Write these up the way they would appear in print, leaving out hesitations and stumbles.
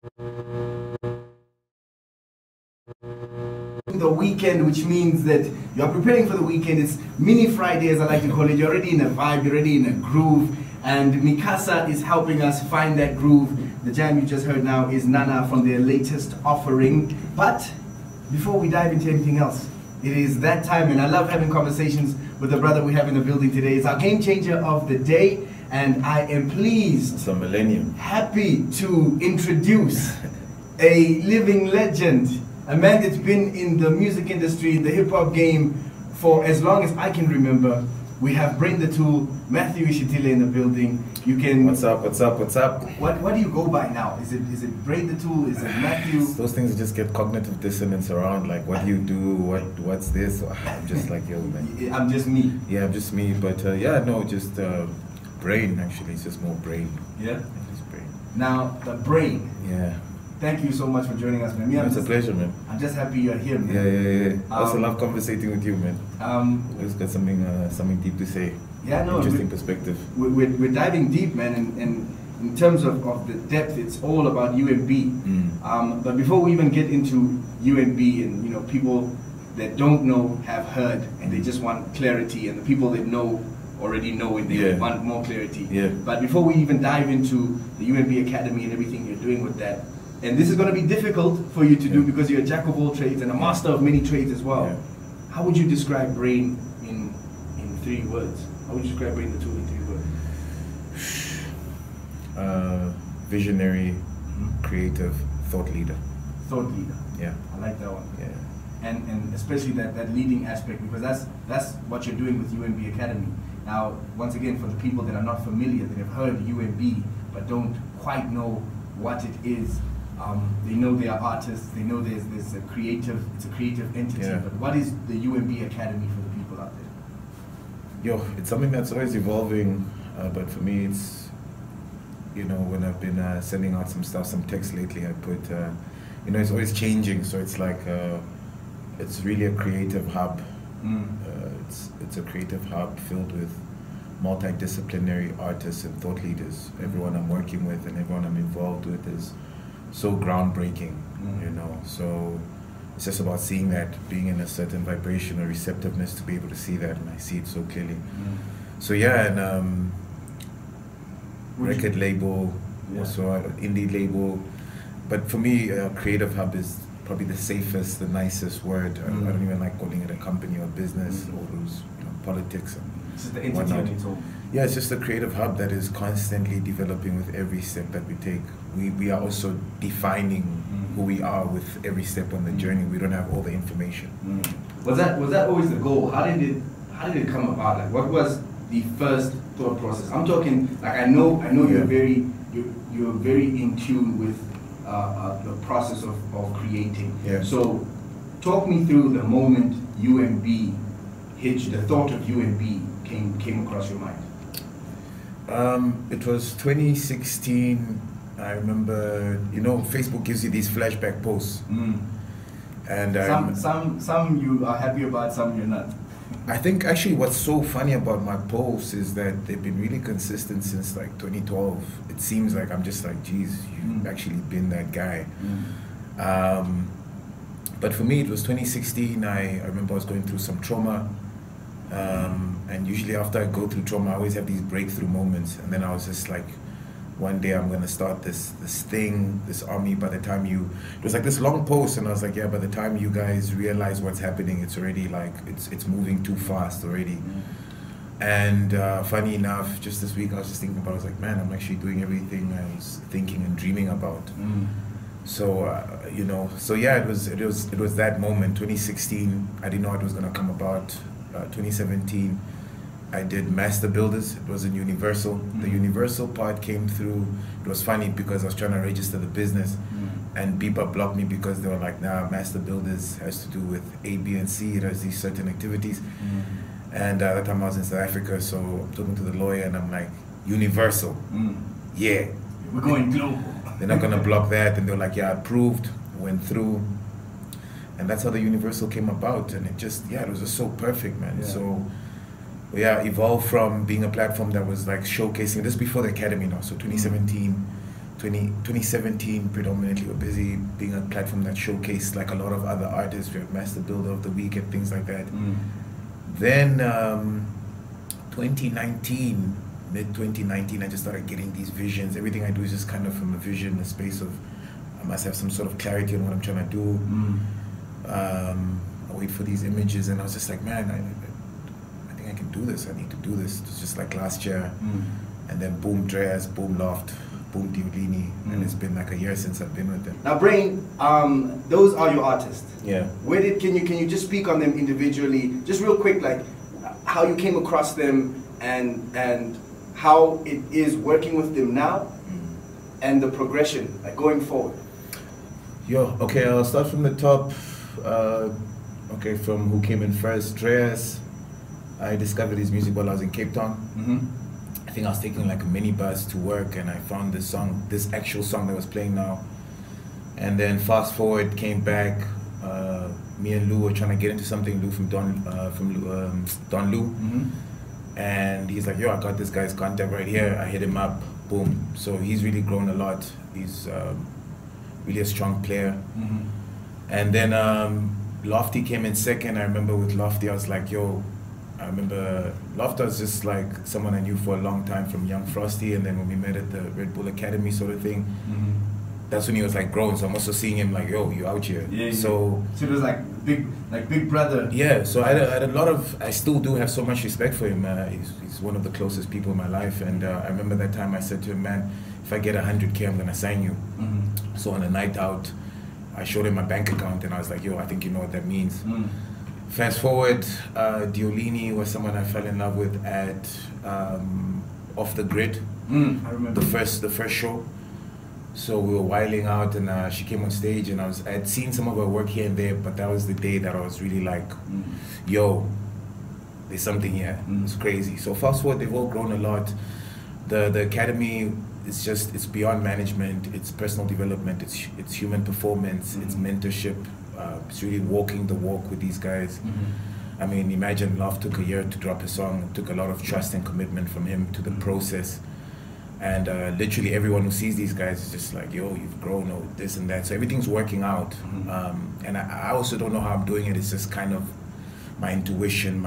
The weekend, which means that you are preparing for the weekend. It's mini Friday, as I like to call it. You're already in a vibe, you're already in a groove, and Mikasa is helping us find that groove. The jam you just heard now is Nana from their latest offering. But before we dive into anything else, it is that time, and I love having conversations with the brother we have in the building today. It's our game changer of the day, and I am pleased, it's a millennium, happy to introduce a living legend, a man that's been in the music industry, the hip-hop game, for as long as I can remember. We have Brain the Tool, Mathew Ishitile in the building. You can... What's up, what's up, what's up? What do you go by now? Is it Brain the Tool? Is it Mathew? Those things just get cognitive dissonance around, like what do you do, what's this? I'm just like, yo, man. I'm just me. Yeah, I'm just me, but yeah, no, just Brain, actually. It's just more Brain. Yeah? Just Brain. Now, the Brain. Yeah. Thank you so much for joining us, man. It's a pleasure, man. I'm just happy you're here, man. Yeah. I also love conversating with you, man. Always got something deep to say. Yeah, no. Interesting perspective. We're diving deep, man, and in terms of the depth, it's all about UMB. But before we even get into UMB, and people that don't know have heard, and they just want clarity, and the people that know already know it, they want more clarity. Yeah. But before we even dive into the UMB Academy and everything you're doing with that, and this is going to be difficult for you to do because you're a jack of all trades and a master of many trades as well. Yeah. How would you describe Brain in 3 words? How would you describe Brain the Tool in 3 words? Visionary, creative, thought leader. Thought leader. Yeah. I like that one. Yeah. And especially that leading aspect, because that's what you're doing with UMB Academy. Now, once again, for the people that are not familiar, that have heard UMB but don't quite know what it is, they know they are artists, they know it's a creative entity, but what is the UMB Academy for the people out there? Yo, it's something that's always evolving, but for me it's, when I've been sending out some text lately, I put, it's always changing, so it's like, it's really a creative hub. It's a creative hub filled with multidisciplinary artists and thought leaders. Everyone I'm working with and everyone I'm involved with is so groundbreaking, so it's just about seeing that, being in a certain vibration or receptiveness to be able to see that, and I see it so clearly. So yeah, and record label, also an indie label, but for me, creative hub is probably the safest, the nicest word. I don't even like calling it a company or business or those politics and it's just the entity on its own. Yeah, it's just a creative hub that is constantly developing with every step that we take. We are also defining who we are with every step on the journey. We don't have all the information. Was that always the goal? How did it come about? Like, what was the first thought process? I'm talking, like, I know you're very in tune with the process of creating. Yeah. So talk me through the moment UMB hit you, the thought of UMB came across your mind. It was 2016. I remember, Facebook gives you these flashback posts. And some you are happy about, some you're not. I think actually what's so funny about my posts is that they've been really consistent since like 2012. It seems like I'm just like, geez, you've actually been that guy. But for me, it was 2016. I remember I was going through some trauma. And usually after I go through trauma, I always have these breakthrough moments. And then I was just like, one day I'm going to start this thing, this army. By the time it was like this long post, and I was like, yeah, by the time you guys realize what's happening, it's already like, it's moving too fast already. And funny enough, just this week I was just thinking about, I was like, man, I'm actually doing everything I was thinking and dreaming about. So, so yeah, it was that moment, 2016, I didn't know it was going to come about. 2017, I did Master Builders. It was in Universal. The Universal part came through. It was funny because I was trying to register the business, and people blocked me because they were like, nah, Master Builders has to do with A, B, and C. It has these certain activities. And at that time I was in South Africa, so I'm talking to the lawyer and I'm like, Universal, yeah. We're going global. They're not gonna block that. And they were like, yeah, approved, went through. And that's how the Universal came about, and it was just so perfect, man. So, evolved from being a platform that was like showcasing this before the Academy now. So 2017, 2017 predominantly we're busy being a platform that showcased like a lot of other artists. We had Master Builder of the Week and things like that. Then 2019, mid-2019, I just started getting these visions. Everything I do is just kind of from a vision, a space of I must have some sort of clarity on what I'm trying to do. I wait for these images and I was just like, man, I think I can do this. I need to do this. It was just like last year. And then boom Dreas, boom Loft, boom Diolini. And it's been like a year since I've been with them. Now Brain, those are your artists. Yeah. Where did, can you just speak on them individually, just real quick, like how you came across them and how it is working with them now and the progression, like going forward? Okay, I'll start from the top. Okay, from who came in first. Dreas, I discovered his music while I was in Cape Town. I think I was taking like a minibus to work and I found this song, this actual song that was playing now. And then fast forward, came back. Me and Lou were trying to get into something. Lou from Don Lou, and he's like, "Yo, I got this guy's contact right here." I hit him up. Boom. So he's really grown a lot. He's really a strong player. And then Lofty came in second. I remember with Lofty, I was like, "Yo." I remember Lofty was just like someone I knew for a long time from Young Frosty, and then when we met at the UMB Academy sort of thing. That's when he was like grown, so I'm also seeing him like, yo, you out here. Yeah, so it was like big brother. Yeah, so I had a lot of, I still do have so much respect for him. He's one of the closest people in my life, and I remember that time I said to him, man, if I get 100K, I'm gonna sign you. So on a night out, I showed him my bank account, and I was like, yo, I think you know what that means. Fast forward, Diolini was someone I fell in love with at Off the Grid. I remember the first show. So we were wilding out, and she came on stage, and I had seen some of her work here and there, but that was the day that I was really like, yo, there's something here. It's crazy. So fast forward, they've all grown a lot. The academy is just, it's beyond management, it's personal development, it's human performance, it's mentorship. It's really walking the walk with these guys. I mean, imagine Love took a year to drop a song. It took a lot of trust and commitment from him to the process. And literally everyone who sees these guys is just like, yo, you've grown, or this and that. So everything's working out. And I also don't know how I'm doing it. It's just kind of my intuition,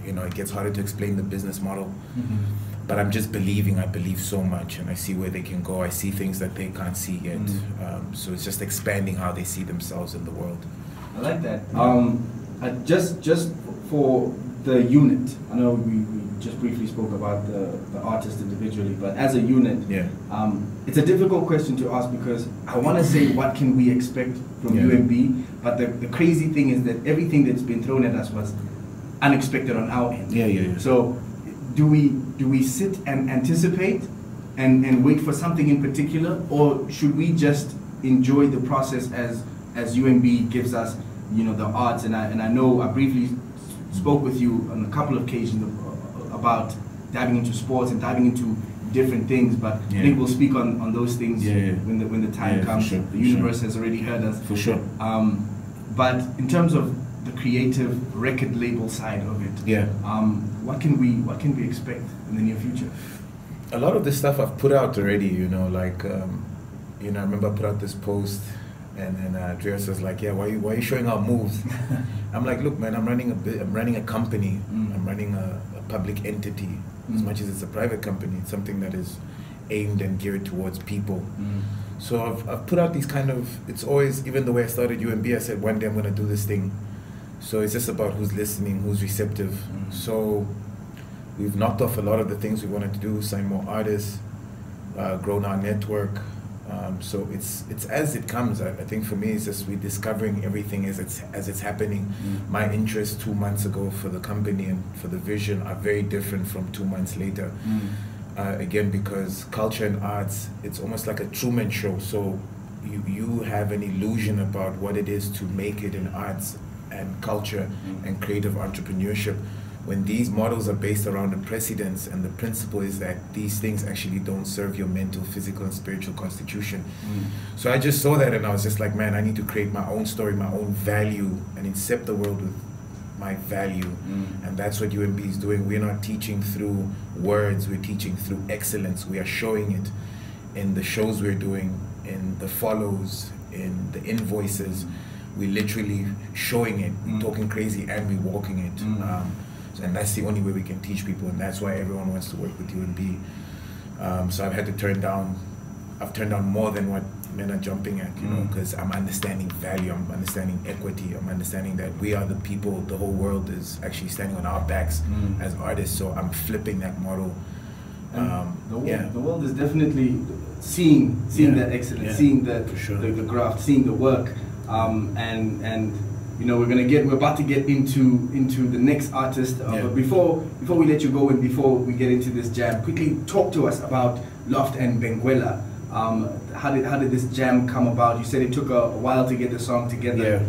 you know, it gets harder to explain the business model. But I'm just believing, I believe so much, and I see where they can go. I see things that they can't see yet. So it's just expanding how they see themselves in the world. I like that. Just for the unit, I know we just briefly spoke about the artist individually, but as a unit, it's a difficult question to ask because I want to say what can we expect from UMB, but the crazy thing is that everything that's been thrown at us was unexpected on our end. So do we sit and anticipate and wait for something in particular, or should we just enjoy the process as UMB gives us, you know, the arts? And I know I briefly spoke with you on a couple of occasions about diving into sports and diving into different things, but I think we'll speak on those things when the time comes. Sure, the universe has already heard us. For sure. But in terms of the creative record label side of it, what can we expect in the near future? A lot of the stuff I've put out already, you know, like you know, I remember I put out this post, and then Dreas was like, yeah, why are you showing out moves? I'm like, look, man, I'm running a company. I'm running a public entity. As much as it's a private company, it's something that is aimed and geared towards people. So I've put out these kind of, it's always, even the way I started UMB, I said one day I'm going to do this thing. So it's just about who's listening, who's receptive. So we've knocked off a lot of the things we wanted to do, sign more artists, grown our network. So it's as it comes. I think for me, it's just we're discovering everything as it's happening. My interests 2 months ago for the company and for the vision are very different from 2 months later. Again, because culture and arts, it's almost like a Truman Show. So you have an illusion about what it is to make it in arts and culture and creative entrepreneurship, when these models are based around the precedents, and the principle is that these things actually don't serve your mental, physical, and spiritual constitution. So I just saw that, and I was just like, man, I need to create my own story, my own value, and incept the world with my value. And that's what UMB is doing. We're not teaching through words, we're teaching through excellence. We are showing it. in the shows we're doing, in the follows, in the invoices. We're literally showing it, talking crazy, and we're walking it. And that's the only way we can teach people, and that's why everyone wants to work with UMB. So I've had to turn down more than what men are jumping at, you know, because I'm understanding value, I'm understanding equity, I'm understanding that we are the people, the whole world is actually standing on our backs as artists, so I'm flipping that model. The world is definitely seeing that excellence, seeing the graft, seeing the work, and you know, we're about to get into the next artist. But before we let you go and before we get into this jam, quickly talk to us about Loft and Benguela. How did this jam come about? You said it took a while to get the song together.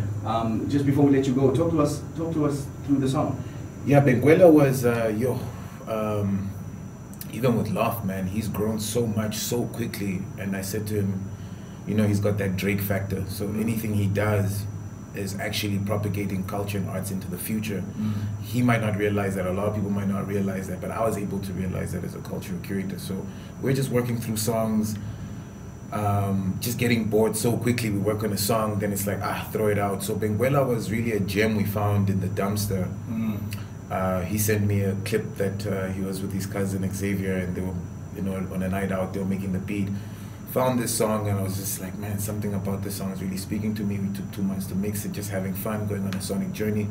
Just before we let you go, talk to us through the song. Yeah, Benguela was even with Loft, man, he's grown so much so quickly, and I said to him, you know, he's got that Drake factor, so anything he does is actually propagating culture and arts into the future. He might not realize that, a lot of people might not realize that, but I was able to realize that as a cultural curator. So we're just working through songs, just getting bored so quickly. We work on a song, then it's like, throw it out. So Benguela was really a gem we found in the dumpster. He sent me a clip that he was with his cousin Xavier, and they were, you know, on a night out, they were making the beat. Found this song, and I was just like, man, something about this song is really speaking to me. We took 2 months to mix it, just having fun, going on a sonic journey.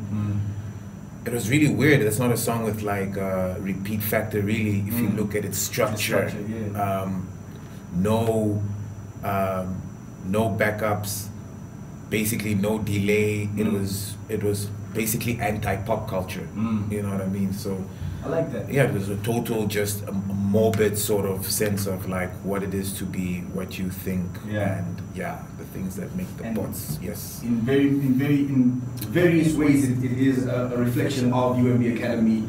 It was really weird. It's not a song with like a repeat factor, really, if you look at its structure. No backups, basically no delay. It was basically anti-pop culture. You know what I mean? So I like that. Yeah, it was a total, just a morbid sort of sense of like what it is to be what you think, and the things that make the pots. Yes. In various ways, it is a reflection of UMB Academy.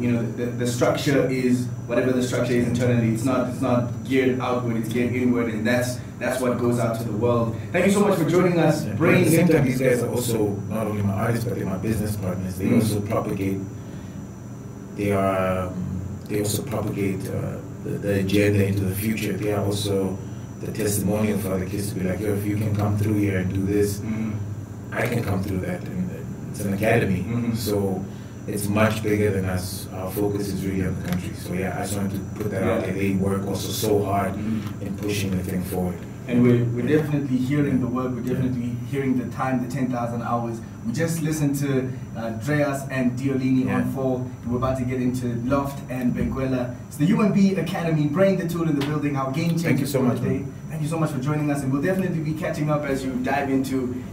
You know, the structure is whatever the structure is internally. It's not geared outward. It's geared inward, and that's what goes out to the world. Thank you so much for joining us. At the same time, these guys are also not only my artists, but they're my business partners. They also propagate. They also propagate the agenda into the future. They are also the testimonial for other kids to be like, yo, if you can come through here and do this, I can come through that. And it's an academy, so it's much bigger than us. Our focus is really on the country. So yeah, I just wanted to put that out there. They work also so hard in pushing the thing forward. And we're definitely hearing the work, we're definitely hearing the time, the 10,000 hours. We just listened to Dreas and Diolini on 4. We're about to get into Loft and Benguela. It's the UMB Academy, Brain the Tool in the building, our game changer. Thank you so much, today. Thank you so much for joining us, and we'll definitely be catching up as you dive into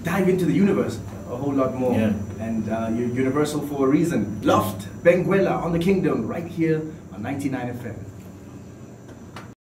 the universe a whole lot more. And you're universal for a reason. Loft, Benguela on the Kingdom, right here on 99 FM.